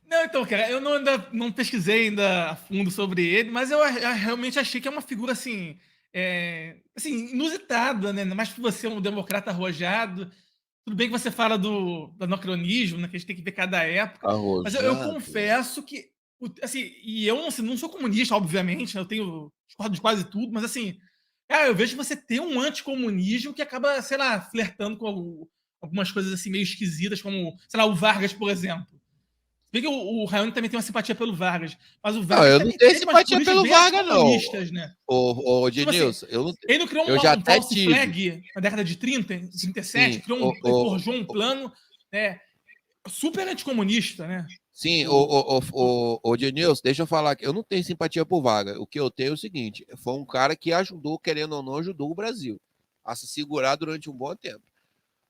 Não, então, cara, eu ainda não pesquisei ainda a fundo sobre ele, mas eu realmente achei que é uma figura assim, assim, inusitada, né? Ainda mais que você é um democrata arrojado. Tudo bem que você fala do anacronismo, né? Que a gente tem que ver cada época, mas eu Arrojado. confesso que, assim, e eu assim, não sou comunista, obviamente, né? Eu tenho discordo de quase tudo, mas assim, cara, eu vejo que você tem um anticomunismo que acaba, sei lá, flertando com algumas coisas assim meio esquisitas, como, sei lá, o Vargas, por exemplo. Vê que o Raoni também tem uma simpatia pelo Vargas, mas o Não, Vargas eu não também tenho teve umas simpatia políticas pelo bem Vargas, não. anticomunistas, né? Ô, Tipo assim, Ednilson, eu, não, ele não criou eu já um até false tive. flag na década de 30, em 37, Sim, criou ele forjou um plano né, super anticomunista, né? sim, O, o Ednilson, deixa eu falar aqui. Eu não tenho simpatia por Vargas. O que eu tenho é o seguinte: foi um cara que ajudou, querendo ou não, ajudou o Brasil a se segurar durante um bom tempo.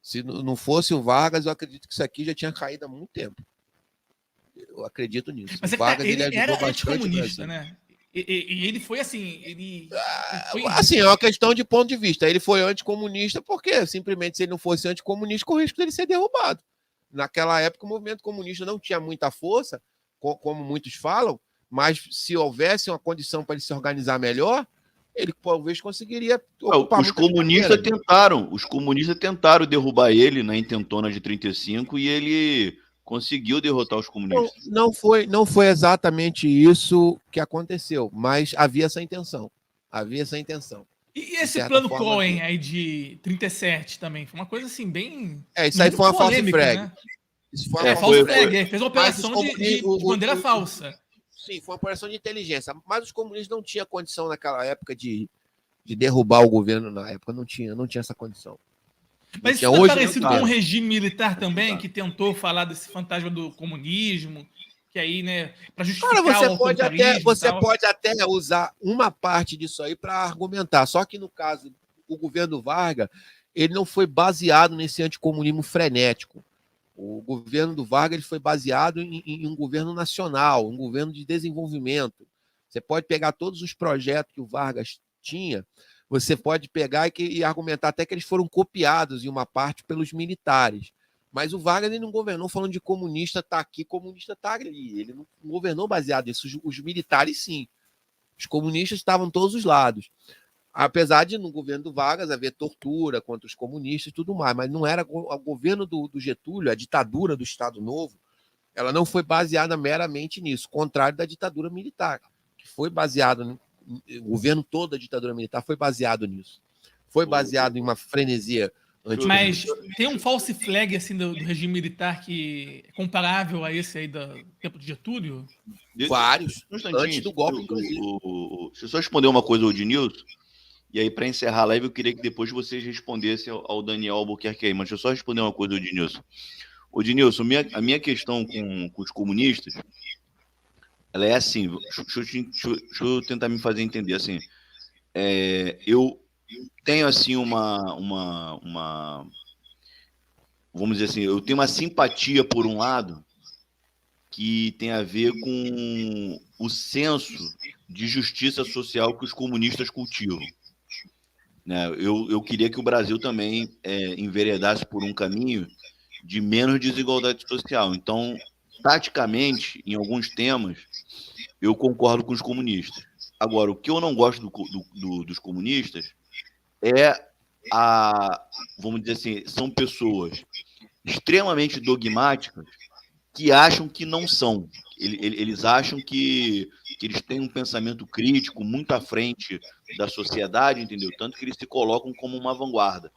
Se não fosse o Vargas, eu acredito que isso aqui já tinha caído há muito tempo. Eu acredito nisso. O mas é que tá, Vargas ele ele ajudou era bastante o anticomunista, Brasil. né? E ele foi assim, ele foi. Assim, é uma questão de ponto de vista. Ele foi anticomunista porque simplesmente se ele não fosse anticomunista, corria o risco dele ser derrubado. Naquela época, o movimento comunista não tinha muita força, como muitos falam, mas se houvesse uma condição para ele se organizar melhor, ele talvez conseguiria ocupar muitas cadeiras. Os comunistas tentaram derrubar ele na intentona de 35 e ele conseguiu derrotar os Não, comunistas. não foi exatamente isso que aconteceu, mas havia essa intenção. Havia essa intenção. E De esse certa plano forma, Cohen havia. aí de 37 também, foi uma coisa assim, bem. Isso aí Inclusive foi uma false polêmica, flag. né? Isso foi uma É, False false foi, flag. flag, foi. ele fez uma Mas os operação comunistas. de bandeira falsa. Sim, foi uma operação de inteligência. Mas os comunistas não tinham condição naquela época de derrubar o governo na época. Não tinha essa condição. Não Mas tinha. isso não é Hoje nem parecido com o tem. regime militar Assim, também, tá. que tentou falar desse fantasma do comunismo, que aí, né, para Cara, justificar o autoritarismo e você tal. pode até usar uma parte disso aí para argumentar. Só que no caso, o governo Vargas, ele não foi baseado nesse anticomunismo frenético. O governo do Vargas ele foi baseado em um governo nacional, um governo de desenvolvimento. Você pode pegar todos os projetos que o Vargas tinha, você pode pegar e argumentar até que eles foram copiados em uma parte pelos militares. Mas o Vargas ele não governou falando de comunista tá aqui, comunista tá ali. Ele não governou baseado nisso. Os militares, sim. Os comunistas estavam em todos os lados. Apesar de no governo do Vargas haver tortura contra os comunistas e tudo mais, mas não era o governo do Getúlio, a ditadura do Estado Novo, ela não foi baseada meramente nisso, contrário da ditadura militar, que foi baseado, o governo todo da ditadura militar foi baseado nisso. Foi baseado em uma frenesia Mas anticomunista. tem um false flag assim do regime militar que é comparável a esse aí do tempo de Getúlio? Vários, Um antes instantinho. do golpe, inclusive. Deixa eu só responder uma coisa ao Ednilson. E aí, para encerrar a live, eu queria que depois vocês respondessem ao Daniel Albuquerque aí. Mas deixa eu só responder uma coisa ao Ednilson. O Ednilson, a minha questão com os comunistas, ela é assim, deixa eu tentar me fazer entender, assim, eu tenho, assim, vamos dizer assim, eu tenho uma simpatia, por um lado, que tem a ver com o senso de justiça social que os comunistas cultivam. Né? Eu queria que o Brasil também enveredasse por um caminho de menos desigualdade social. Então, taticamente, em alguns temas, eu concordo com os comunistas. Agora, o que eu não gosto dos comunistas é vamos dizer assim, são pessoas extremamente dogmáticas que acham que não são. Eles acham que eles têm um pensamento crítico muito à frente da sociedade, entendeu? Tanto que eles se colocam como uma vanguarda.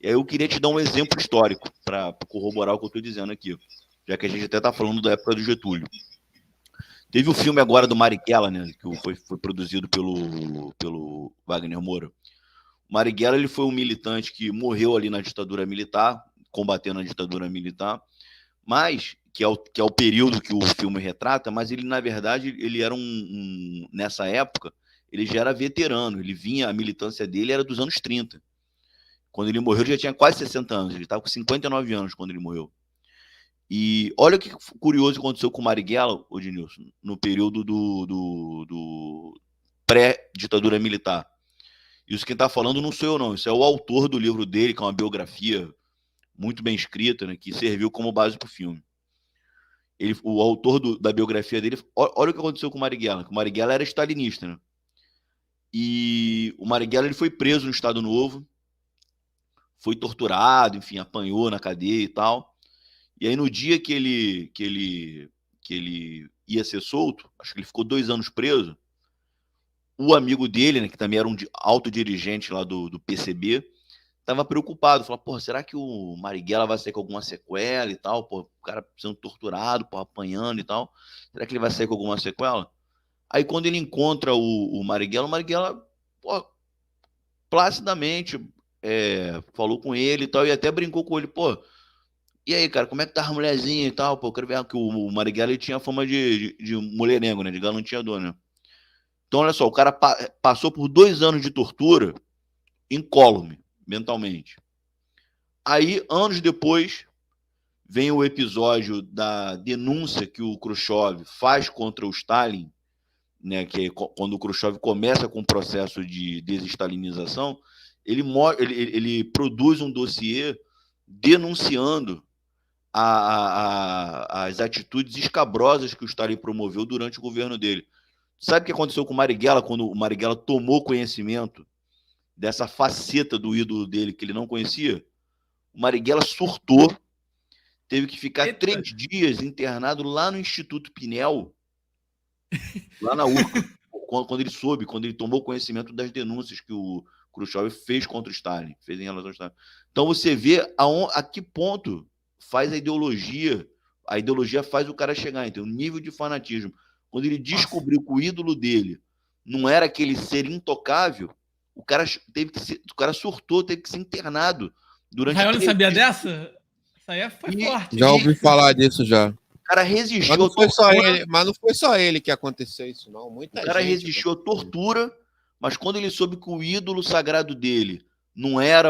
E aí eu queria te dar um exemplo histórico para corroborar o que eu estou dizendo aqui, já que a gente até está falando da época do Getúlio. Teve o filme agora do Marighella, né, que foi produzido pelo Wagner Moura. O Marighella ele foi um militante que morreu ali na ditadura militar, combatendo a ditadura militar, mas que é o período que o filme retrata, mas ele, na verdade, ele era nessa época, ele já era veterano, a militância dele era dos anos 30. Quando ele morreu, ele já tinha quase 60 anos, ele estava com 59 anos quando ele morreu. E olha o que curioso aconteceu com o Marighella, Odilson, no período do pré-ditadura militar. Isso quem está falando não sou eu, não. Isso é o autor do livro dele, que é uma biografia muito bem escrita, né, que serviu como base para o filme. o autor da biografia dele, olha o que aconteceu com o Marighella, que o Marighella era stalinista, né? E o Marighella ele foi preso no Estado Novo, foi torturado, enfim, apanhou na cadeia e tal. E aí no dia que ele ia ser solto, acho que ele ficou 2 anos preso, o amigo dele, né, que também era um alto dirigente lá do PCB, estava preocupado, falou, pô, será que o Marighella vai sair com alguma sequela e tal? Pô, o cara sendo torturado, pô, apanhando e tal. Será que ele vai sair com alguma sequela? Aí quando ele encontra o Marighella, pô, placidamente falou com ele e tal, e até brincou com ele, pô, e aí, cara, como é que tá a mulherzinha e tal? Pô, eu quero ver que o Marighella ele tinha fama de mulherengo, né, de galanteador, né? Então, olha só, o cara passou por 2 anos de tortura incólume, mentalmente. Aí, anos depois, vem o episódio da denúncia que o Khrushchev faz contra o Stalin, né, que é quando o Khrushchev começa com o processo de desestalinização, ele produz um dossiê denunciando as atitudes escabrosas que o Stalin promoveu durante o governo dele. Sabe o que aconteceu com o Marighella quando o Marighella tomou conhecimento dessa faceta do ídolo dele que ele não conhecia? O Marighella surtou, teve que ficar 3 dias internado lá no Instituto Pinel, lá na URCA, quando ele tomou conhecimento das denúncias que o Khrushchev fez contra o Stalin, fez em relação ao Stalin. Então você vê a que ponto faz a ideologia faz o cara chegar, então, o nível de fanatismo. Quando ele descobriu que o ídolo dele não era aquele ser intocável, o cara surtou, teve que ser internado durante. Raio não sabia dessa? Essa aí foi forte. Já ouvi falar disso já. O cara resistiu. Mas não foi só ele que aconteceu isso, não. O cara resistiu à tortura, mas quando ele soube que o ídolo sagrado dele não era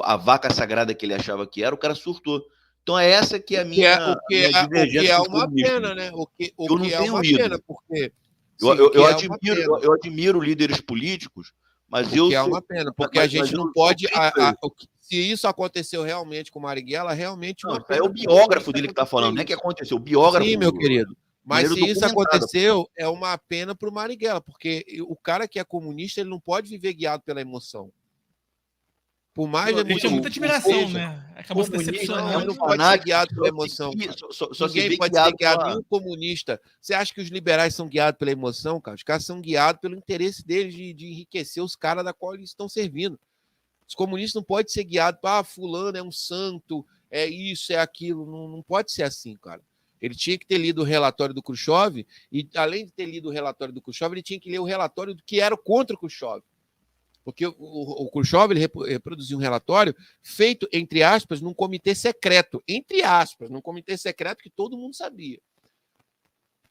a vaca sagrada que ele achava que era, o cara surtou. Então é essa que é a minha divergência. O que é uma pena, né? O que é uma pena, porque... Eu admiro líderes políticos, mas eu... Que é uma pena, porque a gente não pode... Se isso aconteceu realmente com o Marighella, realmente uma pena. É o biógrafo dele que está falando, não é que aconteceu, o biógrafo... Sim, meu querido. Mas se isso aconteceu, é uma pena para o Marighella, porque o cara que é comunista, ele não pode viver guiado pela emoção. Por mais ele tinha muita admiração, né? Acabou se decepcionando. Ele não pode ser guiado pela emoção. Ninguém pode ser guiado, nenhum comunista. Você acha que os liberais são guiados pela emoção, cara? Os caras são guiados pelo interesse deles de enriquecer os caras da qual eles estão servindo. Os comunistas não podem ser guiados para fulano é um santo, é isso, é aquilo. Não pode ser assim, cara. Ele tinha que ter lido o relatório do Khrushchev e, além de ter lido o relatório do Khrushchev, ele tinha que ler o relatório do que era contra o Khrushchev. Porque o Khrushchev ele reproduziu um relatório feito, entre aspas, num comitê secreto. Entre aspas, num comitê secreto que todo mundo sabia.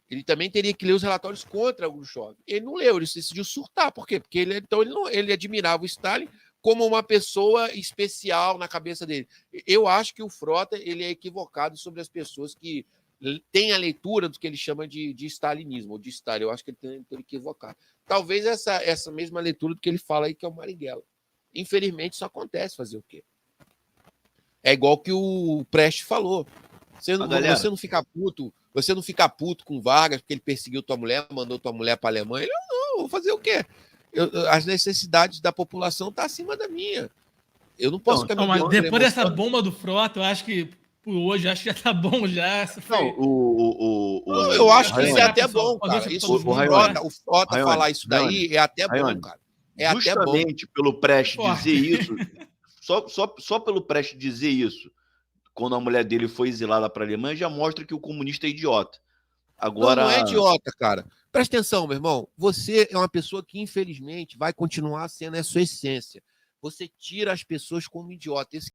Ele também teria que ler os relatórios contra o Khrushchev. Ele não leu, ele decidiu surtar. Por quê? Porque ele admirava o Stalin como uma pessoa especial na cabeça dele. Eu acho que o Frota ele é equivocado sobre as pessoas que têm a leitura do que ele chama de stalinismo, ou de Stalin. Eu acho que ele tem equivocado. Talvez essa mesma leitura do que ele fala aí, que é o Marighella. Infelizmente, isso acontece. Fazer o quê? É igual que o Prestes falou. Você não fica puto com Vargas porque ele perseguiu tua mulher, mandou tua mulher para a Alemanha. Ele, não, vou fazer o quê? As necessidades da população estão acima da minha. Eu não posso ficar... Mas depois dessa bomba do Frota, eu acho que por hoje, acho que já tá bom já. Eu acho que isso é até bom, cara. O Frota falar isso daí é até bom, cara. Justamente pelo Prestes dizer isso, só pelo Prestes dizer isso, quando a mulher dele foi exilada para a Alemanha, já mostra que o comunista é idiota. Agora... Não é idiota, cara. Presta atenção, meu irmão. Você é uma pessoa que, infelizmente, vai continuar sendo a sua essência. Você tira as pessoas como idiota. Esse